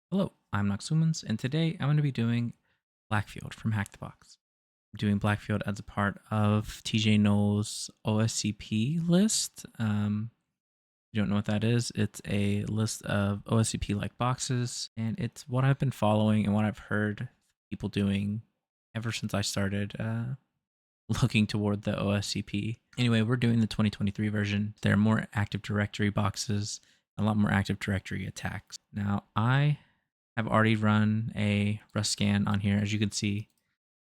Hello, I'm NoxLumens, and today I'm going to be doing Blackfield from Hackthebox. I'm doing Blackfield as a part of TJ Null's OSCP list. If you don't know what that is, it's a list of OSCP-like boxes, and it's what I've been following and what I've heard people doing ever since I started looking toward the OSCP. Anyway, we're doing the 2023 version. There are more Active Directory boxes, a lot more Active Directory attacks. Now, I've already run a Rust scan on here, as you can see,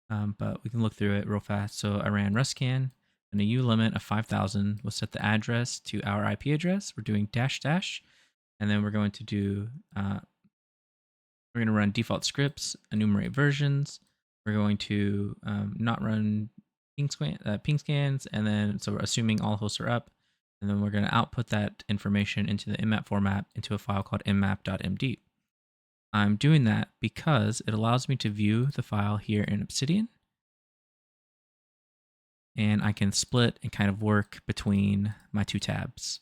but we can look through it real fast. So I ran Rust scan, and a U limit of 5,000. We'll set the address to our IP address. We're doing -- and then we're going to do, we're going to run default scripts, enumerate versions. We're going to not run ping scans, and then so we're assuming all hosts are up, and then we're going to output that information into the mmap format into a file called mmap.md. I'm doing that because it allows me to view the file here in Obsidian, and I can split and kind of work between my two tabs.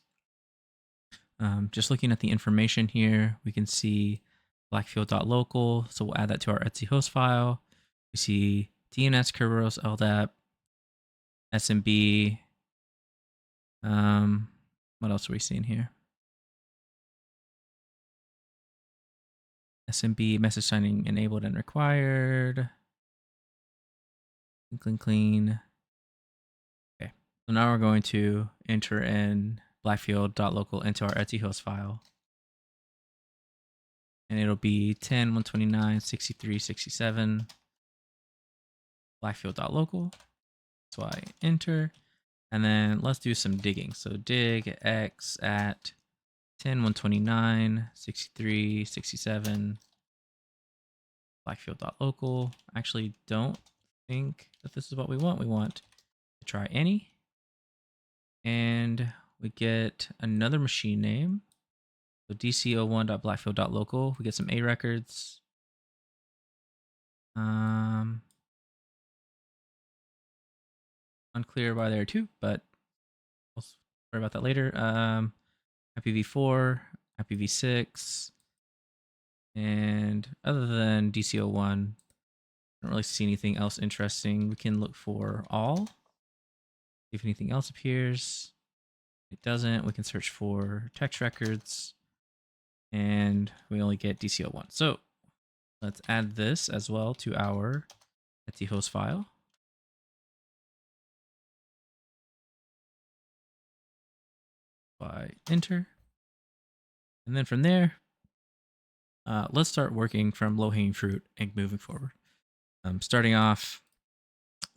Just looking at the information here, we can see blackfield.local, so we'll add that to our etc host file. We see DNS, Kerberos, LDAP, SMB. What else are we seeing here? SMB message signing enabled and required. Clean. Okay, so now we're going to enter in blackfield.local into our etc host file. And it'll be 10.129.63.67 blackfield.local. So I enter, and then let's do some digging. So dig x at 10.129.63.67 blackfield.local. I actually don't think that this is what we want. We want to try any, and we get another machine name. So dc01.blackfield.local. We get some A records. Unclear why there too, but we'll worry about that later. IPv4, IPv6, and other than DC01, I don't really see anything else interesting. We can look for all. If anything else appears, it doesn't. We can search for text records, and we only get DC01. So let's add this as well to our etc host file. By enter. And then from there, let's start working from low-hanging fruit and moving forward. Starting off,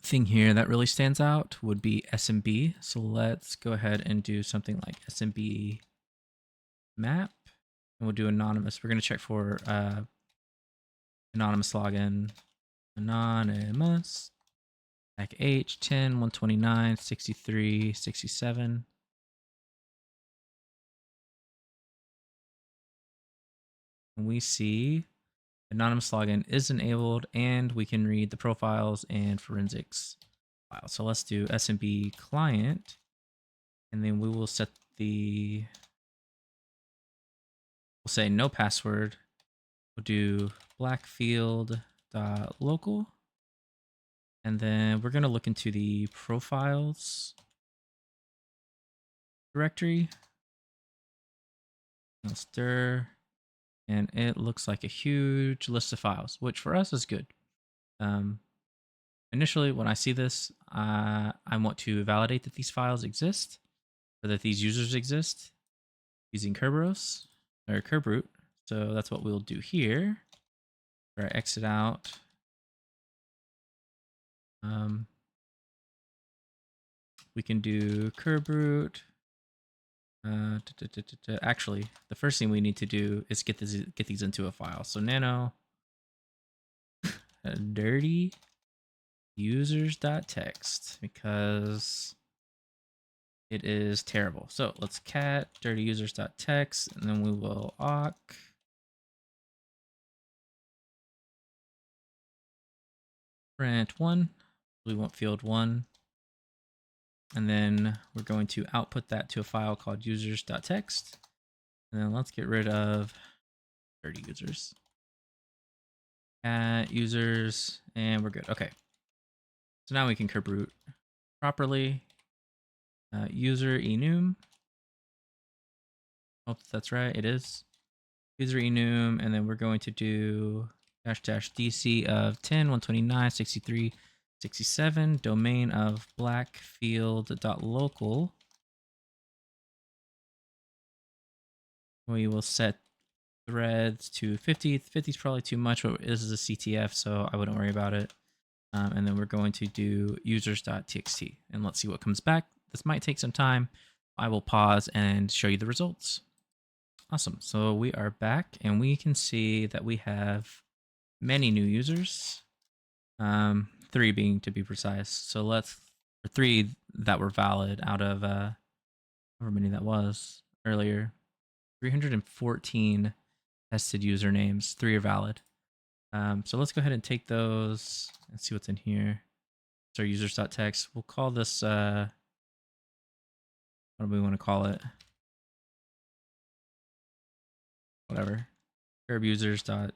thing here that really stands out would be SMB. So let's go ahead and do something like SMB map, and we'll do anonymous. We're going to check for anonymous login. Anonymous. Back H 10.129.63.67. And we see anonymous login is enabled, and we can read the profiles and forensics files. So let's do SMB client, and then we will set we'll say no password. We'll do blackfield.local, and then we're going to look into the profiles directory. I'll stir, and it looks like a huge list of files, which for us is good. Initially, when I see this, I want to validate that these files exist, or that these users exist, using Kerberos or Kerberoot. So that's what we'll do here. Where I exit out. We can do Kerberoot. Actually, the first thing we need to do is get these into a file. So nano dirty users.txt, because it is terrible. So let's cat dirty users.txt, and then we will awk print 1. We want field 1. And then we're going to output that to a file called users.txt. And then let's get rid of dirty users. cat users, and we're good. Okay. So now we can curb root properly. User enum. Hope that's right. It is. User enum, and then we're going to do --dc of 10, 129, 63, 67, domain of blackfield.local. We will set threads to 50. 50 is probably too much, but this is a CTF, so I wouldn't worry about it. And then we're going to do users.txt, and let's see what comes back. This might take some time. I will pause and show you the results. Awesome. So we are back, and we can see that we have many new users, 3 being to be precise. So let's, or 3 that were valid out of however many that was earlier. 314 tested usernames, 3 are valid. So let's go ahead and take those and see what's in here. It's our users.txt. We'll call this, what do we want to call it? Whatever. Kerberos.txt,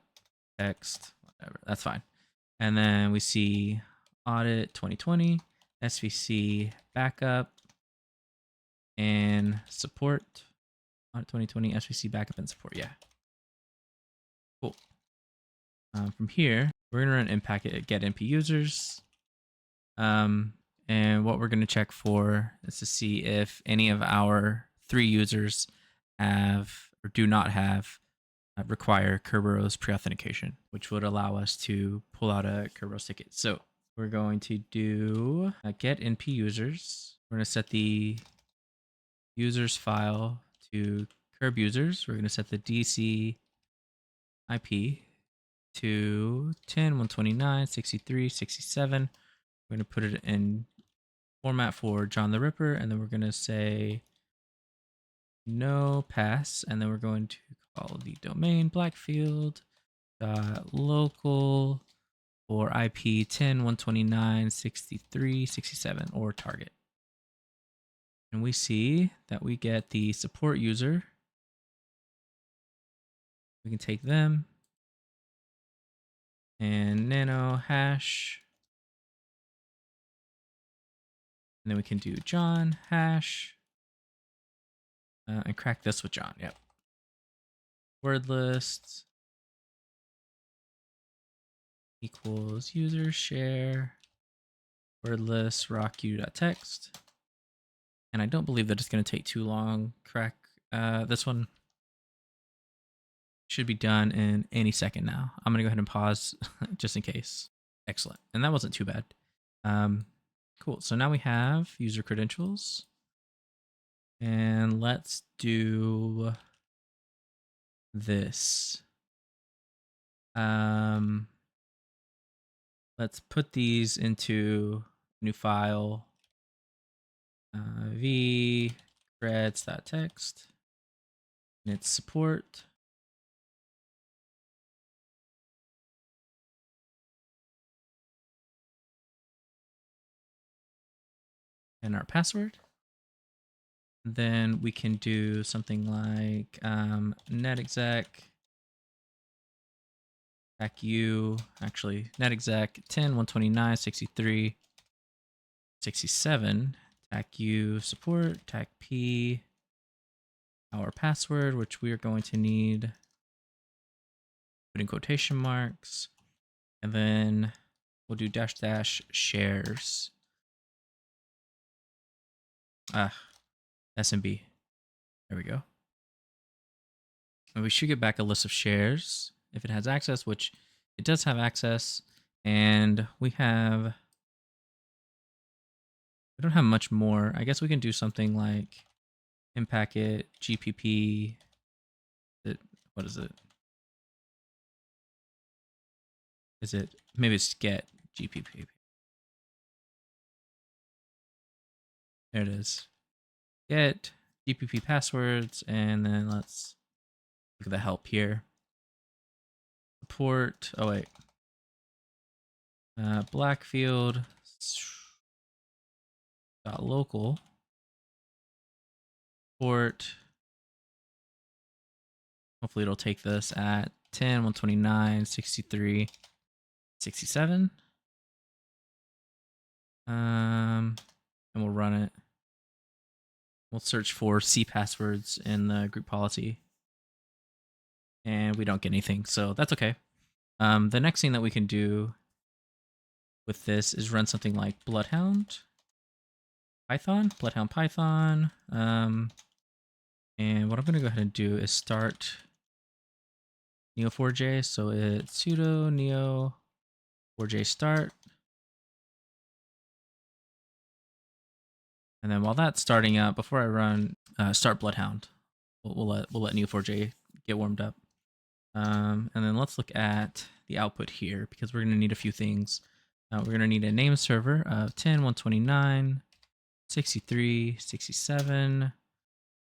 whatever. That's fine. And then we see audit 2020, SVC backup, and support. Audit 2020, SVC backup and support. Yeah. Cool. From here, we're going to run impact at get NP users. And what we're going to check for is to see if any of our 3 users have or do not have require Kerberos pre-authentication, which would allow us to pull out a Kerberos ticket. So we're going to do get NP users. We're going to set the users file to curb users. We're going to set the DC IP to 10, 129, 63, 67. We're going to put it in format for John the Ripper, and then we're going to say no pass, and then we're going to call the domain Blackfield local for IP 10, 129, 63, 67 or target. And we see that we get the support user. We can take them and nano hash. And then we can do John hash and crack this with John. Yep. Word list equals user share word list rocku.txt. And I don't believe that it's going to take too long. Crack this one should be done in any second now. I'm going to go ahead and pause just in case. Excellent. And that wasn't too bad. Cool. So now we have user credentials. And let's do this. Let's put these into a new file. V creds.txt. And it's support. And our password. Then we can do something like netexec netexec 10, 129, 63, 67, tacu support, tac p, our password, which we are going to need, put in quotation marks, and then we'll do -- shares. SMB. There we go. And we should get back a list of shares if it has access, which it does have access. And we don't have much more. I guess we can do something like impacket GPP. What is it? Maybe it's get GPP. There it is. Get GPP passwords, and then let's look at the help here. Support. Oh wait. Blackfield. .local. Port. Hopefully it'll take this at 10, 129, 63, 67. And we'll run it. We'll search for C passwords in the group policy. And we don't get anything, so that's okay. The next thing that we can do with this is run something like BloodHound Python, BloodHound Python. And what I'm going to go ahead and do is start neo4j. So it's sudo neo4j start. And then while that's starting up, before I run start BloodHound, we'll let neo4j get warmed up. And then let's look at the output here because we're going to need a few things. We're going to need a name server of 10.129.63.67.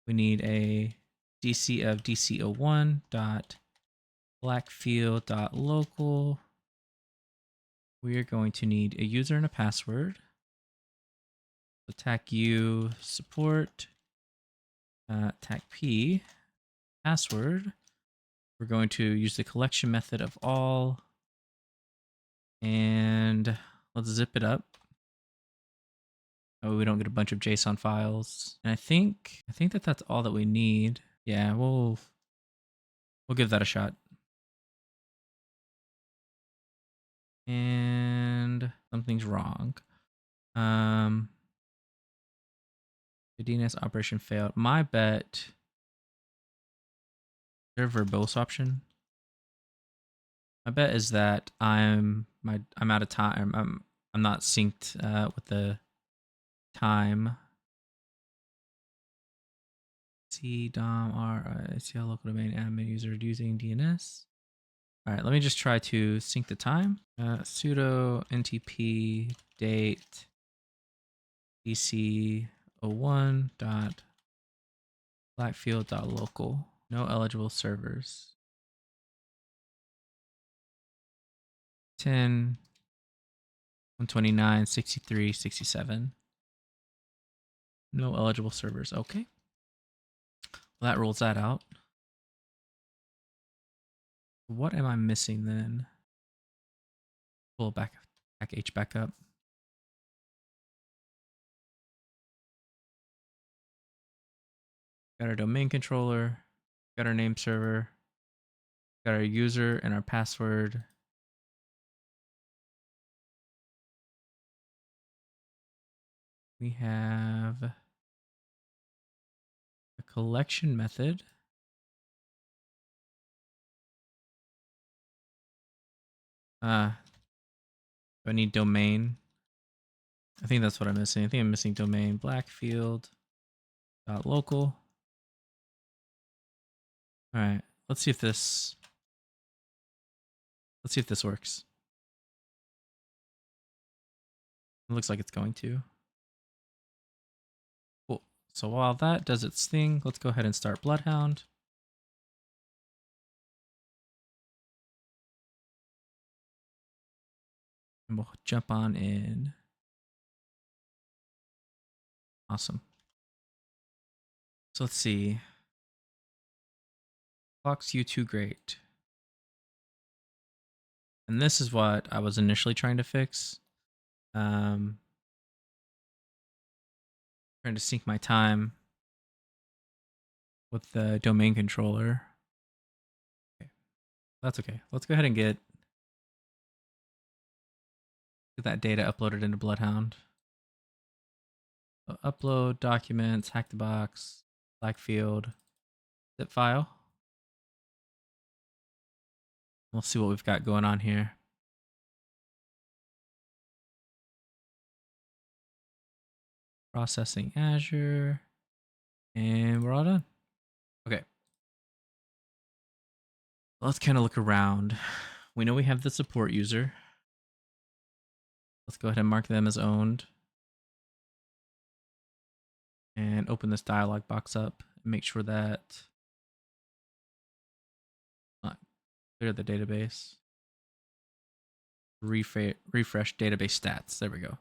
We need a DC of dc01.blackfield.local. We are going to need a user and a password. Attack U support. Attack P password. We're going to use the collection method of all. And let's zip it up. Oh, we don't get a bunch of JSON files. And I think that that's all that we need. Yeah, we'll give that a shot. And something's wrong. The DNS operation failed. My bet. Is there a verbose option? My bet is that I'm out of time. I'm not synced with the time. C dom r ACL local domain admin user using DNS. All right, let me just try to sync the time. Sudo ntp date dc01.blackfield.local. No eligible servers. 10 129 63 67. No eligible servers. Okay. Well, that rules that out. What am I missing then? Pull back H back up. Got our domain controller, got our name server, got our user and our password. We have a collection method. Do I need domain? I think that's what I'm missing. I think I'm missing domain blackfield.local. All right, let's see if this works. It looks like it's going to. Cool. So while that does its thing, let's go ahead and start BloodHound. And we'll jump on in. Awesome. So let's see. Clocks U2 great. And this is what I was initially trying to fix. Trying to sync my time with the domain controller. Okay. That's okay. Let's go ahead and get that data uploaded into BloodHound. So upload documents, Hackthebox, Blackfield, zip file. We'll see what we've got going on here. Processing Azure. And we're all done. Okay. Let's kind of look around. We know we have the support user. Let's go ahead and mark them as owned. And open this dialog box up and make sure that clear the database. Refresh database stats. There we go.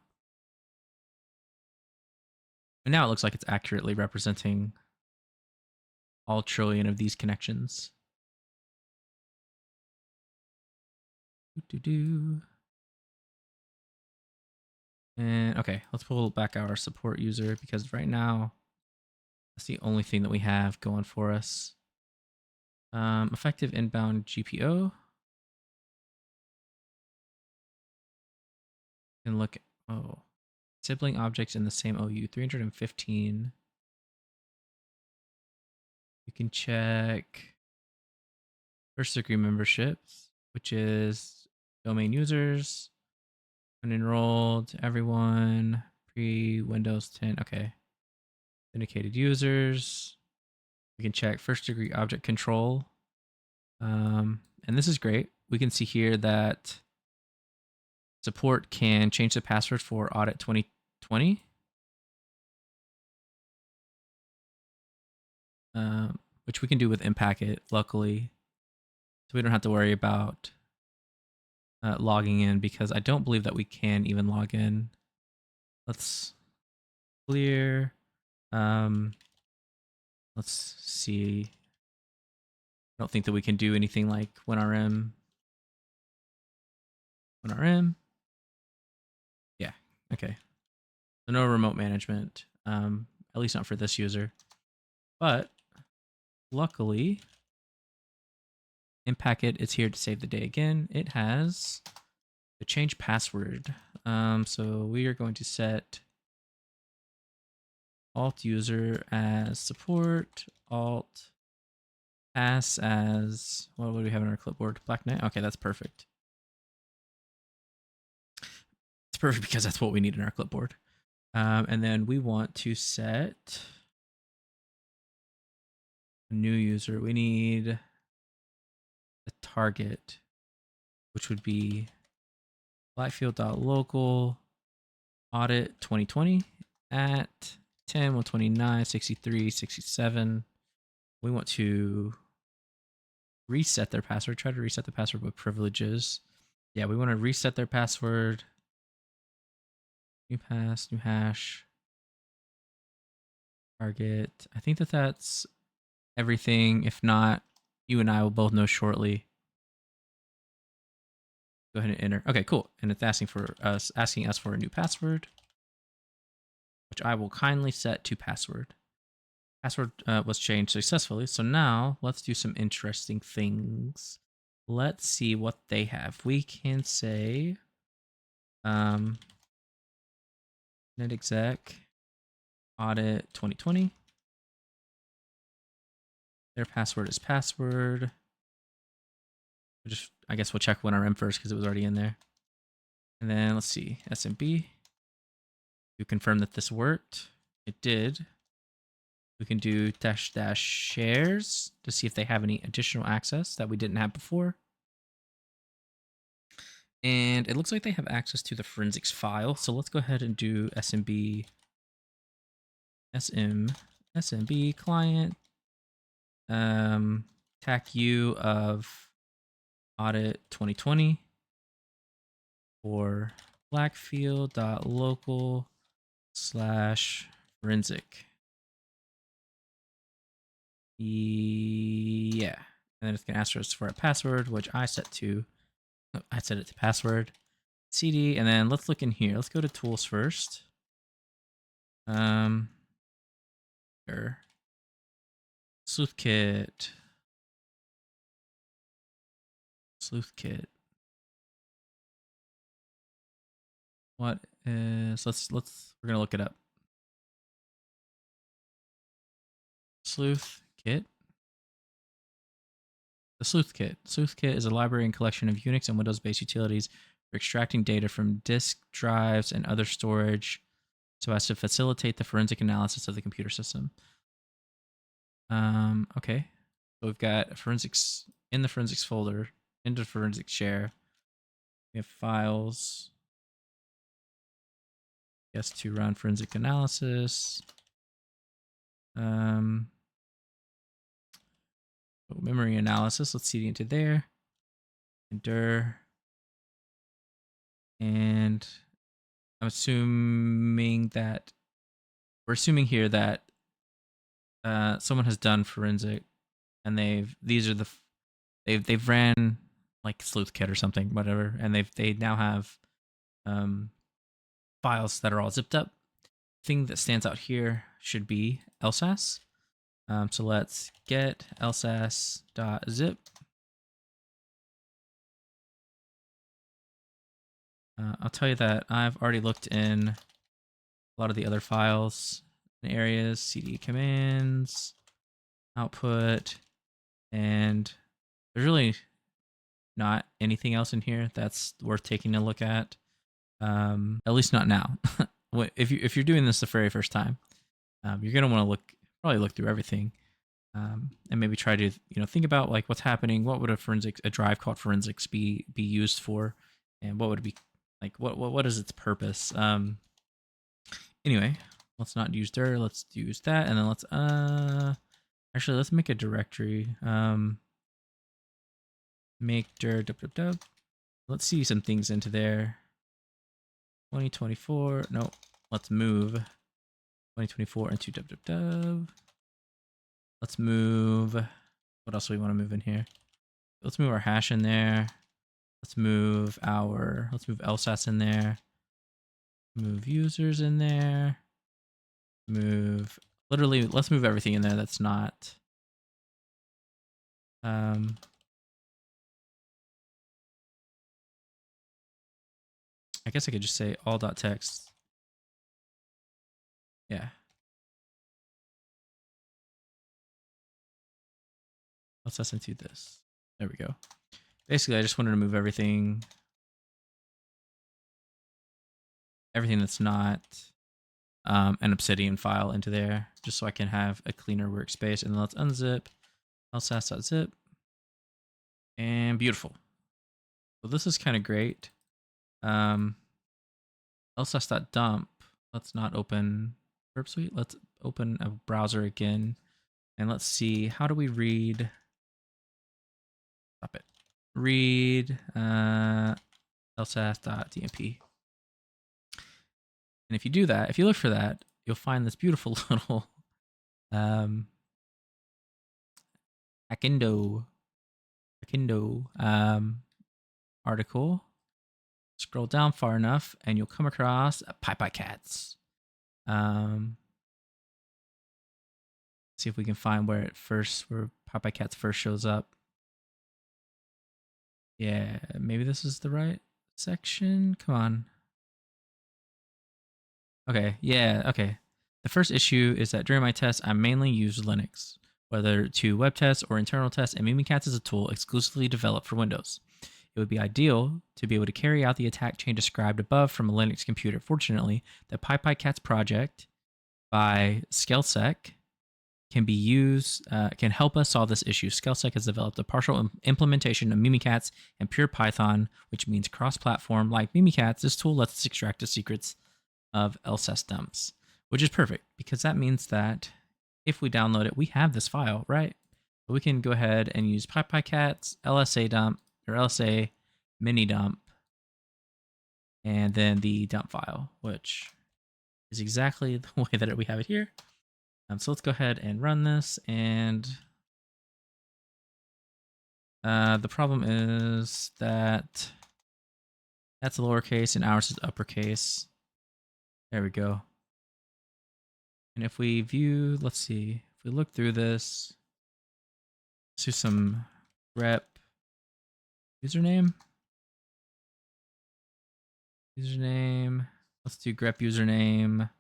And now it looks like it's accurately representing all trillion of these connections. And okay, let's pull back our support user because right now that's the only thing that we have going for us. Effective inbound GPO. And look, oh, sibling objects in the same OU, 315. You can check first degree memberships, which is domain users, unenrolled, everyone, pre Windows 10. Okay. Authenticated users. We can check first degree object control. And this is great. We can see here that support can change the password for audit 2020. Which we can do with Impacket, luckily. So we don't have to worry about logging in because I don't believe that we can even log in. Let's clear. Let's see. I don't think that we can do anything like WinRM. WinRM. Yeah. Okay. So no remote management. At least not for this user. But luckily, Impacket is here to save the day again. It has the change password. So we are going to set alt user as support, alt pass as, what do we have in our clipboard? Black Knight? Okay, that's perfect. It's perfect because that's what we need in our clipboard. And then we want to set a new user. We need the target, which would be Blackfield.local audit 2020 at 10, 129, 63, 67. We want to reset their password. Try to reset the password with privileges. Yeah, we want to reset their password. New pass, new hash. Target. I think that that's everything. If not, you and I will both know shortly. Go ahead and enter. Okay, cool. And it's asking us for a new password, which I will kindly set to password. Password was changed successfully. So now let's do some interesting things. Let's see what they have. We can say netexec audit 2020. Their password is password. I guess we'll check WinRM first because it was already in there. And then let's see, SMB. To confirm that this worked. It did. We can do -- shares to see if they have any additional access that we didn't have before. And it looks like they have access to the forensics file. So let's go ahead and do SMB client tac u of audit 2020 for blackfield.local/forensic. Yeah. And then it's going to ask us for a password, which I set it to password. CD, and then let's look in here. Let's go to tools first. Sure. Sleuthkit. What is, we're gonna look it up. Sleuthkit. The Sleuthkit. Sleuthkit is a library and collection of Unix and Windows-based utilities for extracting data from disk drives and other storage so as to facilitate the forensic analysis of the computer system. Okay. So we've got forensics in the forensics folder, into forensic share. We have files. Yes, to run forensic analysis. Memory analysis. Let's see into there. Enter. And I'm assuming that we're assuming here that someone has done forensic, and they've ran like Sleuthkit or something, whatever, and they now have files that are all zipped up. Thing that stands out here should be lsass. So let's get lsass.zip. I'll tell you that I've already looked in a lot of the other files and areas, cd commands, output, and there's really not anything else in here that's worth taking a look at. At least not now. If you're doing this the very first time, you're gonna want to probably look through everything, and maybe try to think about like what's happening. What would a drive called forensics be used for, and what would it be like? What is its purpose? Anyway, let's not use dir. Let's use that, and then let's actually let's make a directory. Make dir dub. Let's see some things into there. 2024. No, let's move 2024 into dub. Let's move. What else do we want to move in here? Let's move our hash in there. Let's move lsass in there. Move users in there. Let's move everything in there that's not. I guess I could just say all.text. Yeah. Let's into this. There we go. Basically, I just wanted to move everything that's not an Obsidian file into there, just so I can have a cleaner workspace. And then let's unzip lsass.zip. And beautiful. So this is kind of great. lsass.dump. Let's not open Burp Suite. Let's open a browser again. And let's see, how do we read? Stop it. Read lsass.dmp. And if you do that, if you look for that, you'll find this beautiful little Hackthebo article. Scroll down far enough and you'll come across PyPyCats. See if we can find where PyPyCats first shows up. Yeah, maybe this is the right section. Come on. Okay, yeah, okay. The first issue is that during my tests, I mainly use Linux, whether to web tests or internal tests, and Mimikatz is a tool exclusively developed for Windows. It would be ideal to be able to carry out the attack chain described above from a Linux computer. Fortunately, the PyPyCats project by Skelsec can help us solve this issue. Skelsec has developed a partial implementation of Mimikatz and pure Python, which means cross-platform. Like Mimikatz, this tool lets us extract the secrets of lsass dumps, which is perfect because that means that if we download it, we have this file, right? So we can go ahead and use PyPyCats, LSA dump, or LSA mini dump, and then the dump file, which is exactly the way that we have it here. So let's go ahead and run this, and the problem is that that's lowercase and ours is uppercase. There we go. And if we view, let's see, if we look through this, let's do some grep username. Let's do grep username.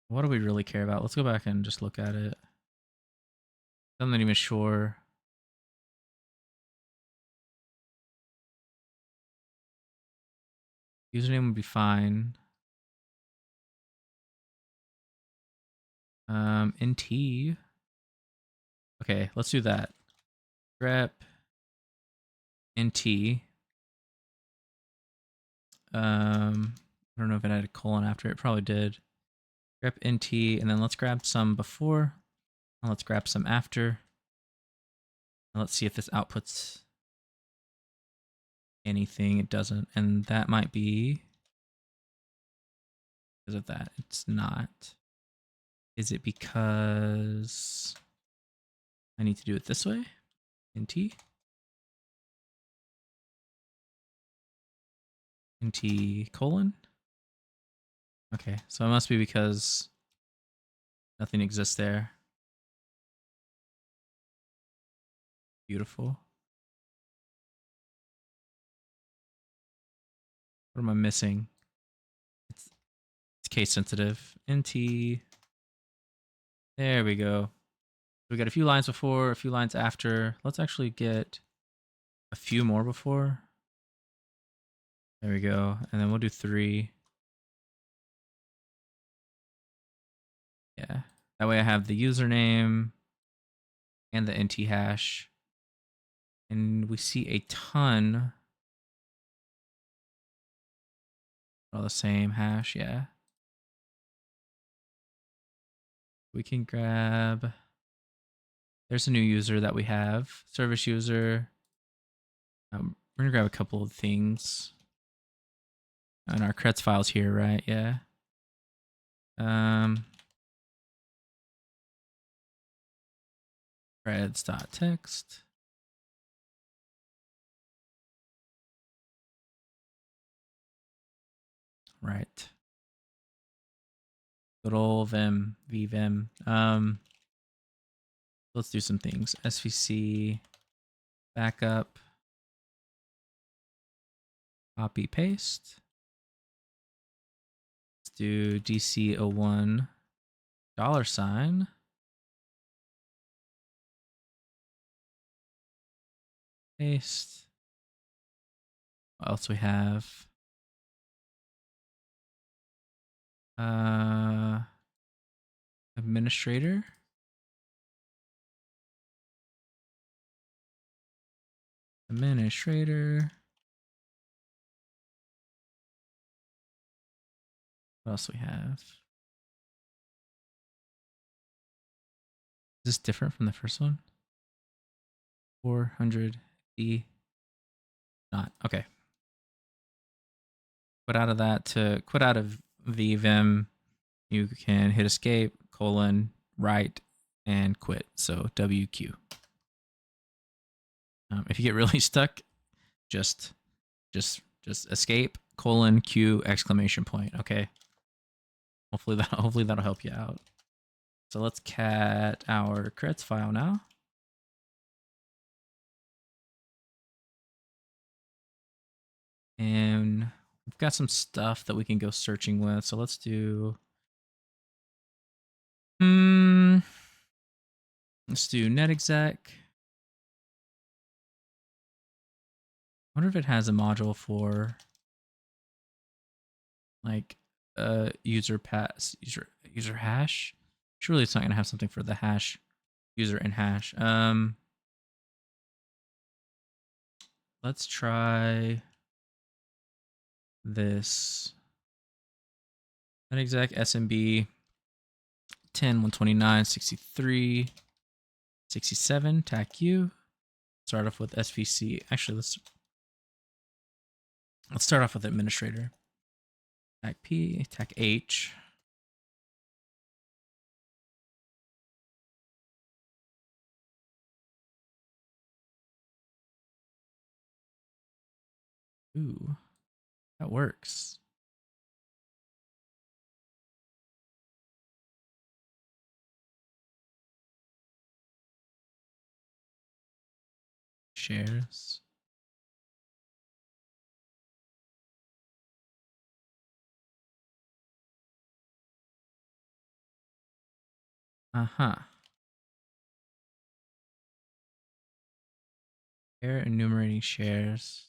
What do we really care about? Let's go back and just look at it. I'm not even sure. Username would be fine. int. Okay, let's do that. Grep int. I don't know if it had a colon after it. Probably did. Grep int, and then let's grab some before, and let's grab some after. And let's see if this outputs anything. It doesn't, and that might be because of that. It's not. Is it because I need to do it this way? int. int colon. Okay, so it must be because nothing exists there. Beautiful. What am I missing? It's case sensitive. Int. There we go. We got a few lines before, a few lines after. Let's actually get a few more before. There we go. And then we'll do 3. Yeah. That way I have the username and the int hash. And we see a ton. All the same hash, yeah. We can grab. There's a new user that we have. Service user. We're gonna grab a couple of things. And our creds files here, right? Yeah. Creds.txt. Right. Good old vim, vvim. Let's do some things. SVC, backup, copy, paste. Let's do DC01 $, paste. What else we have? Administrator. Administrator. What else we have? Is this different from the first one? 400 D. Not okay. Quit out of that to quit out of vvim. You can hit escape, write, and quit. So WQ. If you get really stuck, just escape, Q, exclamation point. Okay. Hopefully that'll help you out. So let's cat our creds file now. And we've got some stuff that we can go searching with. So let's do let's do netexec. I wonder if it has a module for like user hash. Surely it's not gonna have something for the hash user and hash. Let's try this netexec SMB 10 129 63 67 tac u. Start off with SVC. Actually, let's start off with administrator. Tac P, tac H. Ooh, that works. Shares. Here, enumerating shares.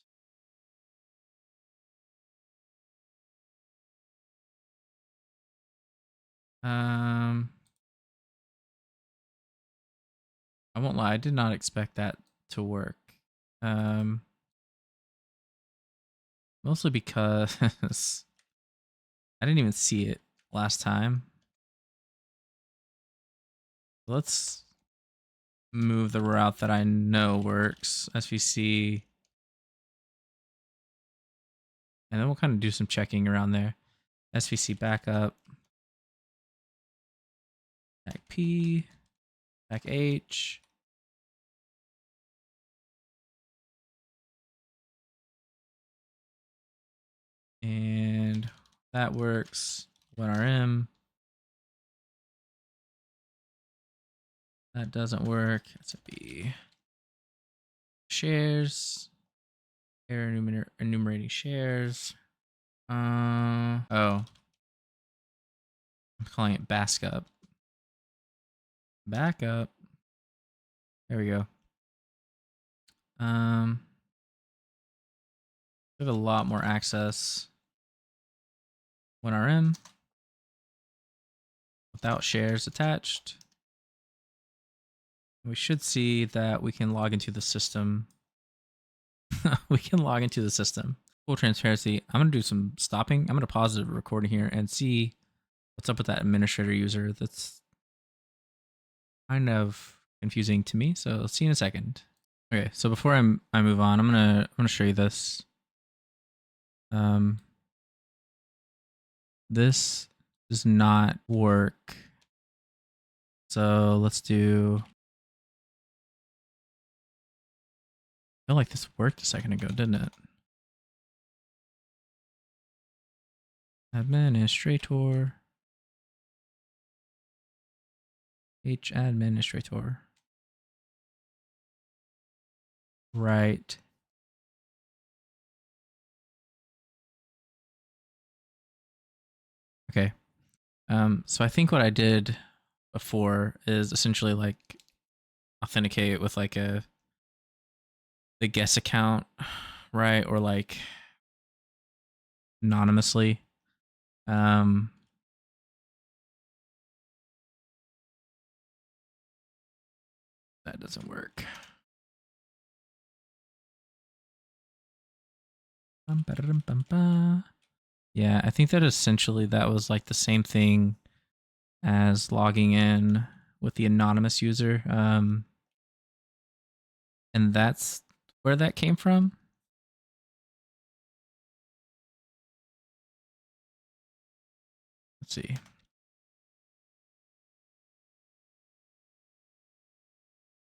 I won't lie, I did not expect that to work. Mostly because I didn't even see it last time. Let's move the route that I know works. SVC. And then we'll kind of do some checking around there. SVC backup. Tac P. Tac H. That works. WinRM. That doesn't work. That's a B. Shares. Error enumerating shares. Oh. I'm calling it backup. Backup. There we go. We have a lot more access. WinRM. Without shares attached. We should see that we can log into the system. We can log into the system. Full transparency. I'm going to do some stopping. I'm going to pause the recording here and see what's up with that administrator user. That's kind of confusing to me. So see you in a second. Okay, so before I move on, I'm gonna show you this. This does not work. So let's do. I feel like this worked a second ago, didn't it? Administrator. Administrator. Right. Okay. So I think what I did before is essentially like authenticate with like the guest account, right? Or like anonymously. That doesn't work. Yeah, I think that essentially that was like the same thing as logging in with the anonymous user. And that's where that came from. Let's see.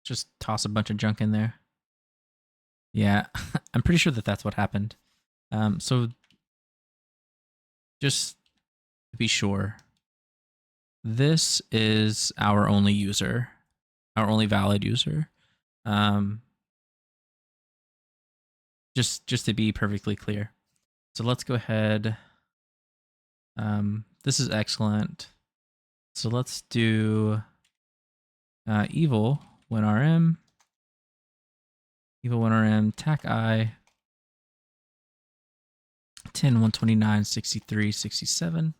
Just toss a bunch of junk in there. Yeah, I'm pretty sure that that's what happened. So just to be sure, this is our only user, our only valid user. Just to be perfectly clear. So let's go ahead. This is excellent. So let's do evil WinRM. Evil WinRM tac I 10 129 63 67.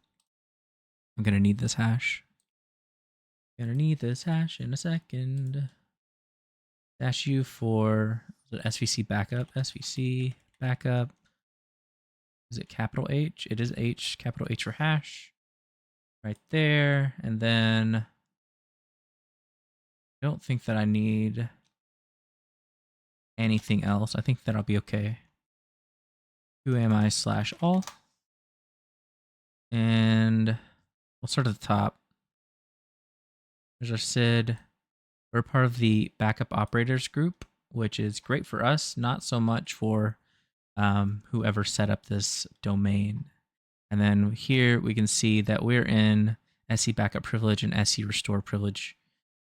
I'm gonna need this hash. Gonna need this hash in a second. Dash U for the SVC backup. SVC backup. Is it capital H? It is H. Capital H for hash. Right there. And then I don't think that I need anything else. I think that I'll be okay. QAMI/all. And we'll start at the top. There's our SID. We're part of the backup operators group, which is great for us, not so much for whoever set up this domain. And then here we can see that we're in SE backup privilege and SE restore privilege.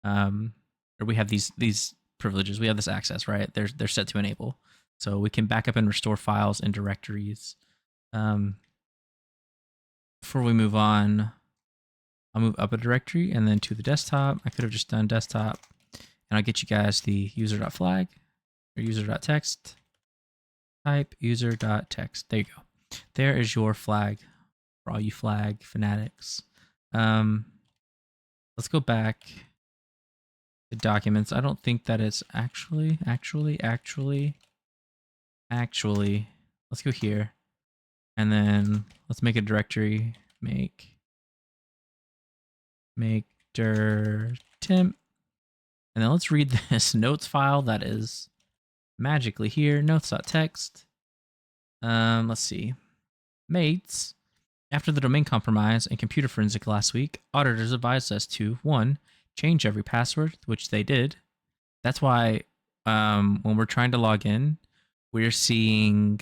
Or we have these privileges. We have this access, right? They're set to enable. So we can back up and restore files and directories. Before we move on, I'll move up a directory and then to the desktop. I could have just done desktop, and I'll get you guys the user.flag or user.text. Type user.text. There you go. There is your flag for all you flag fanatics. Let's go back to documents. I don't think that it's actually. Let's go here. And then let's make a directory. Make dir temp. And then let's read this notes file that is magically here. Notes.txt. Let's see. Mates. After the domain compromise and computer forensic last week, auditors advised us to 1. Change every password, which they did. That's why when we're trying to log in, we're seeing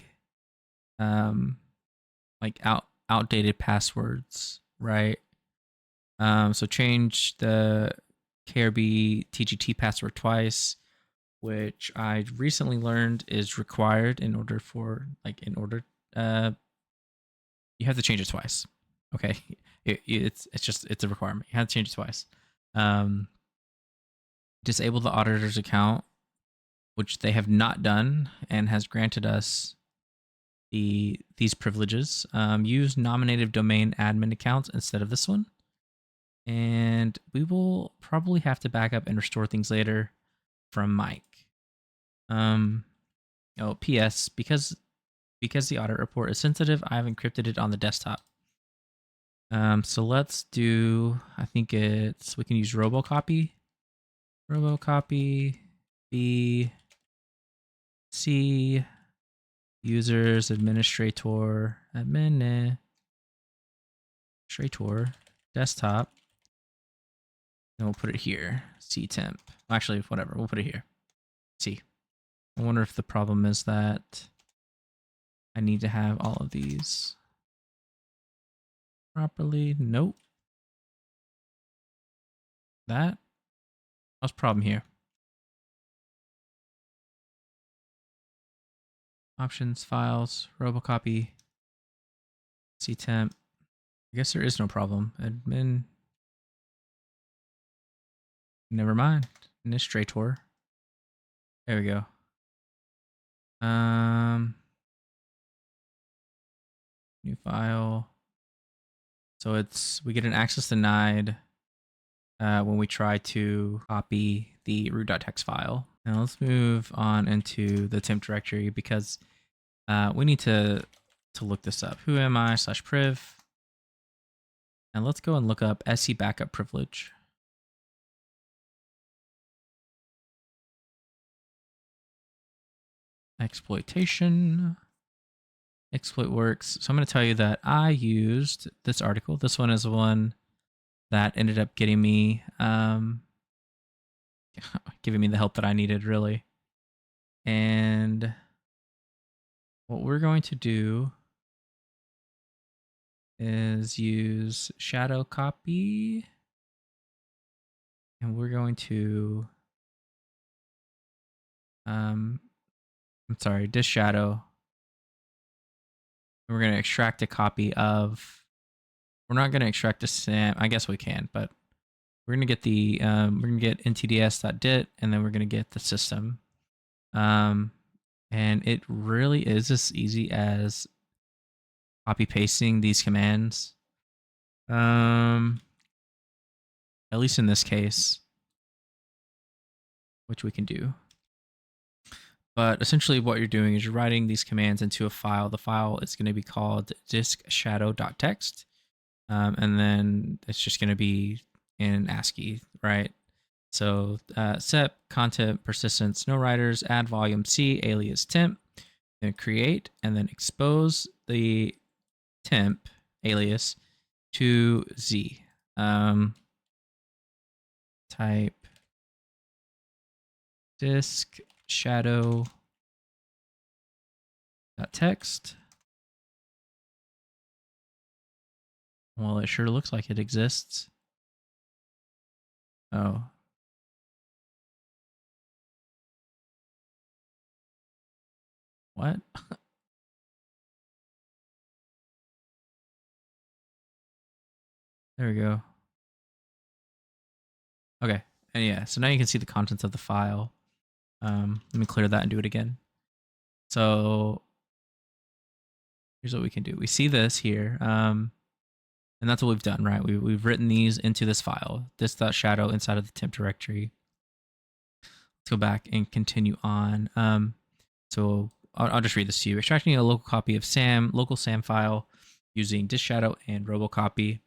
like outdated passwords, right? So change the KRB TGT password twice, which I recently learned is required in order you have to change it twice. Okay, it's a requirement. You have to change it twice. Disable the auditor's account, which they have not done and has granted us these privileges. Use nominative domain admin accounts instead of this one. And we will probably have to back up and restore things later from Mike. P.S. Because the audit report is sensitive, I have encrypted it on the desktop. So let's do, I think we can use robocopy. Robocopy B C users administrator desktop. And we'll put it here. C temp. Actually, whatever. We'll put it here. C. I wonder if the problem is that I need to have all of these properly. Nope. What's the problem here? Options, files, robocopy, ctemp. I guess there is no problem. Admin. Never mind. Administrator. There we go. New file. So we get an access denied when we try to copy the root.txt file. Now let's move on into the temp directory because we need to look this up. Who am I /priv. And let's go and look up SE backup privilege. Exploitation. Exploit works. So I'm going to tell you that I used this article. This one is the one that ended up getting me, giving me the help that I needed, really. And what we're going to do is use shadow copy. And we're going to, disk shadow. And we're going to extract a copy of, we're not going to extract a SAM. I guess we can, but we're going to get the, we're going to get ntds.dit, and then we're going to get the system. And it really is as easy as copy pasting these commands. At least in this case, which we can do. But essentially what you're doing is you're writing these commands into a file. The file is going to be called diskshadow.txt. And then it's just going to be in ASCII, right? So set content persistence, no writers, add volume C, alias temp, then create, and then expose the temp alias to Z. Type disk shadow .txt. Well, it sure looks like it exists. Oh. What? There we go. Okay. And yeah, so now you can see the contents of the file. Let me clear that and do it again. So here's what we can do. We see this here. And that's what we've done, right? We've written these into this file, this.shadow inside of the temp directory. Let's go back and continue on. So I'll just read this to you. Extracting a local copy of local SAM file using disk shadow and robocopy.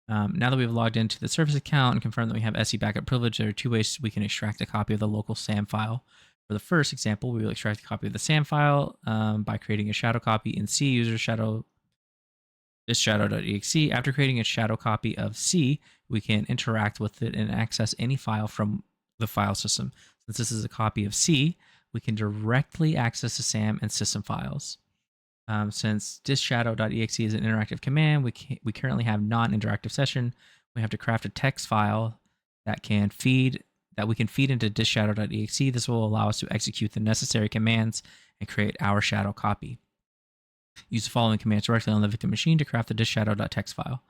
Now that we've logged into the service account and confirmed that we have SE backup privilege, there are two ways we can extract a copy of the local SAM file. For the first example, we will extract a copy of the SAM file by creating a shadow copy in C user shadow shadow.exe. After creating a shadow copy of C, we can interact with it and access any file from the file system. Since this is a copy of C, we can directly access the SAM and system files. Since disshadow.exe is an interactive command, we currently have non-interactive session. We have to craft a text file that we can feed into disshadow.exe. This will allow us to execute the necessary commands and create our shadow copy. Use the following commands directly on the victim machine to craft the disshadow.txt file.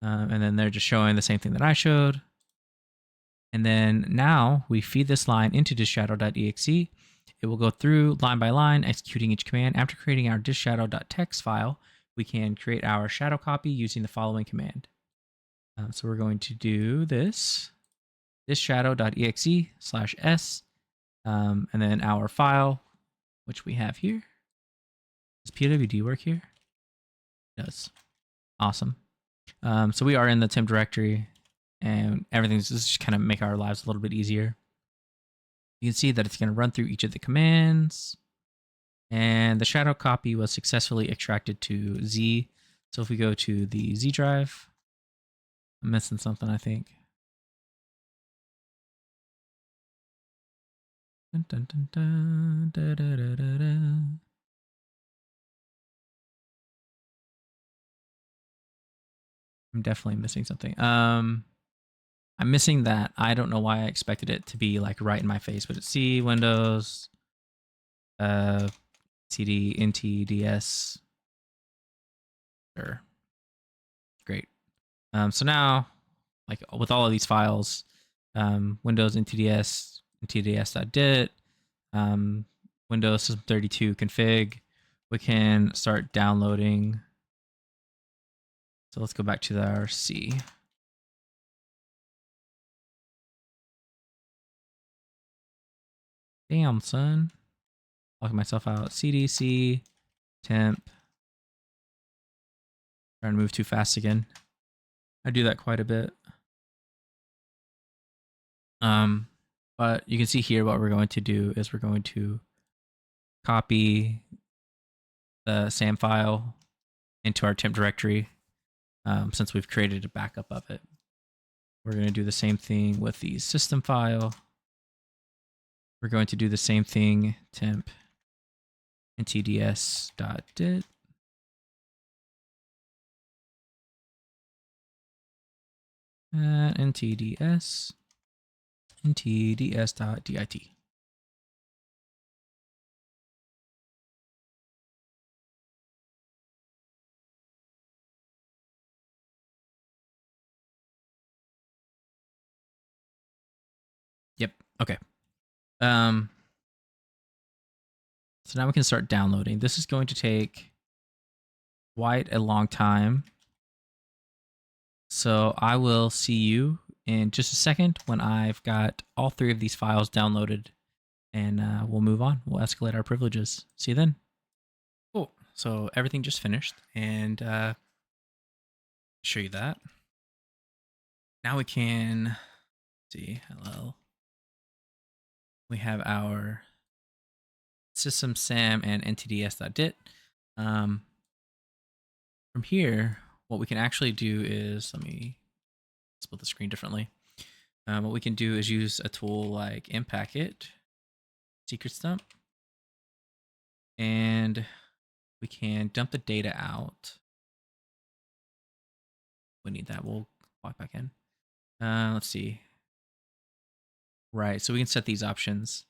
And then they're just showing the same thing that I showed. And then now we feed this line into disshadow.exe. It will go through line by line, executing each command. After creating our disshadow.txt file, we can create our shadow copy using the following command. So we're going to do this, disshadow.exe/s, and then our file, which we have here. Does PWD work here? It does. Awesome. So we are in the temp directory, and everything's just kind of make our lives a little bit easier. You can see that it's going to run through each of the commands, and the shadow copy was successfully extracted to Z. So if we go to the Z drive, I'm missing something, I think. Dun, dun, dun, dun, da, da, da, da, da. I'm definitely missing something. I'm missing that. I don't know why I expected it to be like right in my face, but it's C, Windows, CD, NT, DS. Sure. Great. So now, like with all of these files, Windows NTDS, ntds.dit, Windows System 32 config, we can start downloading. So let's go back to our C. Damn, son. Locking myself out. CDC, temp. Trying to move too fast again. I do that quite a bit. But you can see here what we're going to do is we're going to copy the SAM file into our temp directory since we've created a backup of it. We're going to do the same thing with the system file. We're going to do the same thing, temp ntds.dit. ntds ntds.dit. Yep. Okay. So now we can start downloading. This is going to take quite a long time. So I will see you in just a second when I've got all three of these files downloaded, and we'll move on. We'll escalate our privileges. See you then. Cool. So everything just finished, and show you that. Now we can see. Hello. We have our system SAM and ntds.dit. From here, what we can actually do is, let me split the screen differently. What we can do is use a tool like Impacket, Secret Stump, and we can dump the data out. We need that. We'll walk back in. Let's see. Right, so we can set these options.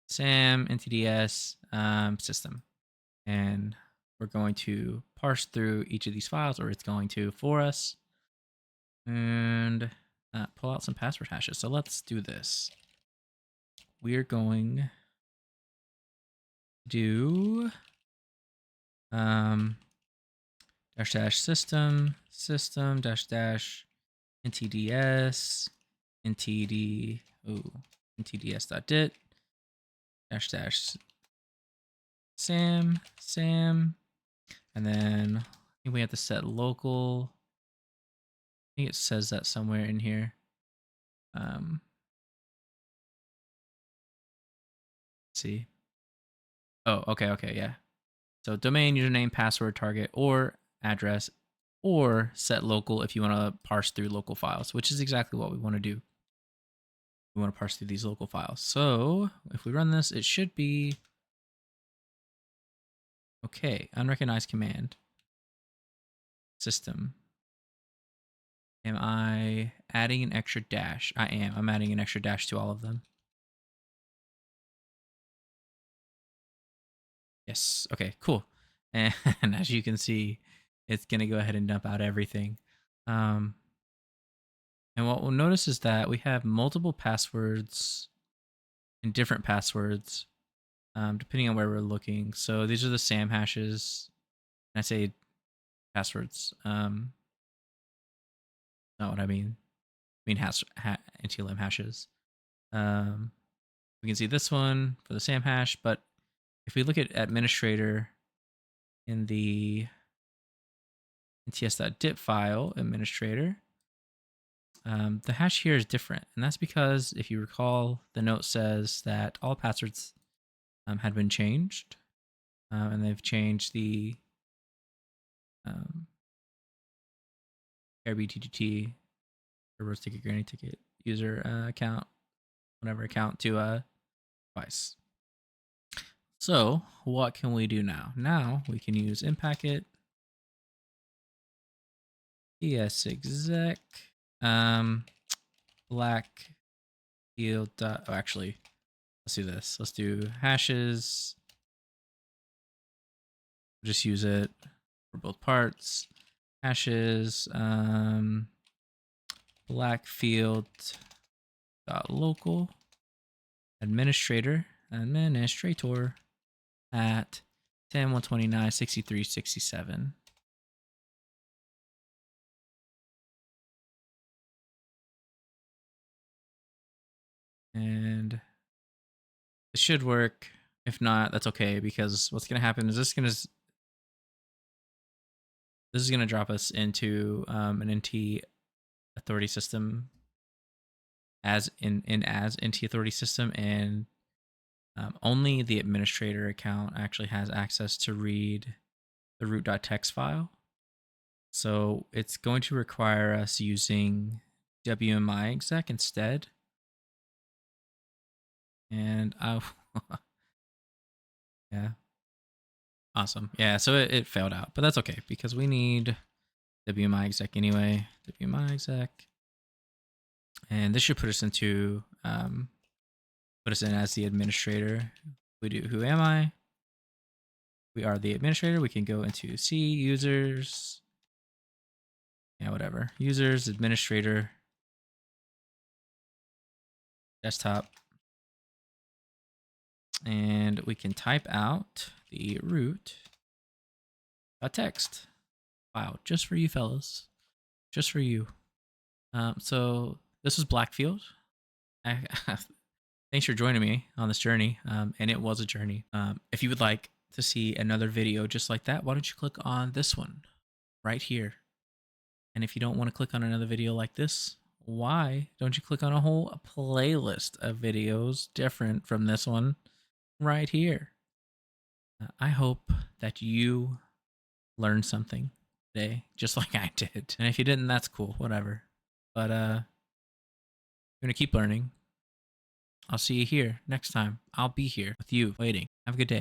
SAM, NTDS, system. And we're going to parse through each of these files, or it's going to for us. And pull out some password hashes. So let's do this. We're going to do dash dash system dash dash ntds ntds.dit dash dash sam, and then I think we have to set local. I think it says that somewhere in here. Let's see. Oh, okay, yeah. So domain, username, password, target, or address, or set local if you want to parse through local files, which is exactly what we want to do. We want to parse through these local files. So if we run this, it should be Okay, unrecognized command. System. Am I adding an extra dash? I am. I'm adding an extra dash to all of them. Yes. Okay, cool. And as you can see, it's going to go ahead and dump out everything. And what we'll notice is that we have multiple passwords and different passwords, depending on where we're looking. So these are the SAM hashes. And I say passwords. Not what I mean. I mean NTLM hashes. We can see this one for the SAM hash, but if we look at administrator in the nts.dip file, administrator, the hash here is different. And that's because, if you recall, the note says that all passwords had been changed, and they've changed the RBTGT, Kerberos ticket, granny ticket, user account, whatever account to twice. So what can we do now? Now we can use inpacket exec Blackfield. Oh, actually, let's do this. Let's do hashes. Just use it for both parts. Hashes Blackfield .local administrator at 10.129.63.67. And it should work. If not, that's okay, because what's going to happen is this is going to drop us into an NT authority system as NT authority system, and only the administrator account actually has access to read the root.txt file. So it's going to require us using WMI exec instead. And yeah, awesome. Yeah, so it failed out, but that's okay because we need WMI exec anyway. WMI exec, and this should put us into put us in as the administrator. We do who am I? We are the administrator. We can go into C users. Yeah, whatever. Users, administrator, desktop. And we can type out the root.txt file just for you fellas. Just for you. So this was Blackfield. Thanks for joining me on this journey. And it was a journey. If you would like to see another video just like that, why don't you click on this one right here? And if you don't want to click on another video like this, why don't you click on a whole playlist of videos different from this one right here? I hope that you learned something today, just like I did. And if you didn't, that's cool, whatever. But you're gonna keep learning. I'll see you here next time. I'll be here with you waiting. Have a good day.